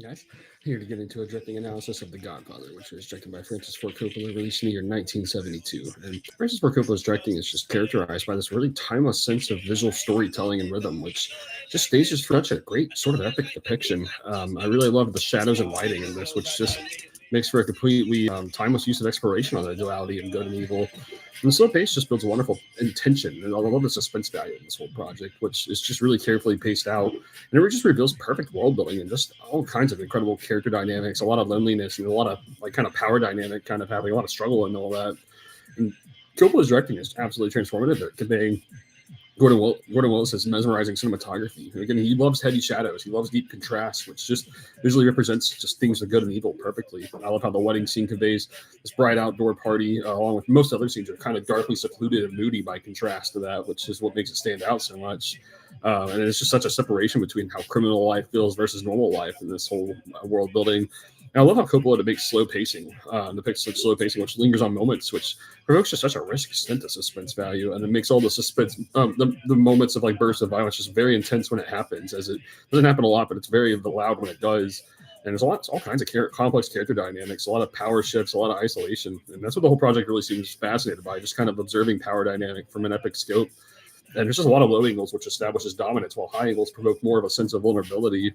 Guys, here to get into a directing analysis of The Godfather, which was directed by Francis Ford Coppola, released in the year 1972. And Francis Ford Coppola's directing is just characterized by this really timeless sense of visual storytelling and rhythm, which just stages for such a great sort of epic depiction. I really love the shadows and lighting in this, which just makes for a completely timeless use of exploration on the duality of good and evil. And the slow pace just builds a wonderful intention, and I love the suspense value of this whole project, which is just really carefully paced out, and it just reveals perfect world building and just all kinds of incredible character dynamics, a lot of loneliness, and a lot of like kind of power dynamic, kind of having a lot of struggle and all that. And Coppola's directing is absolutely transformative at conveying Gordon Willis's mesmerizing cinematography. And again, he loves heavy shadows. He loves deep contrast, which just visually represents just things of good and evil perfectly. I love how the wedding scene conveys this bright outdoor party, along with most other scenes, are kind of darkly secluded and moody by contrast to that, which is what makes it stand out so much. And it's just such a separation between how criminal life feels versus normal life in this whole world building. And I love how Coppola depicts such slow pacing, which lingers on moments, which provokes just such a rich extent of suspense value, and it makes all the suspense, the moments of like bursts of violence, just very intense when it happens. As it doesn't happen a lot, but it's very loud when it does. And there's all kinds of complex character dynamics, a lot of power shifts, a lot of isolation, and that's what the whole project really seems fascinated by, just kind of observing power dynamic from an epic scope. And there's just a lot of low angles, which establishes dominance, while high angles provoke more of a sense of vulnerability.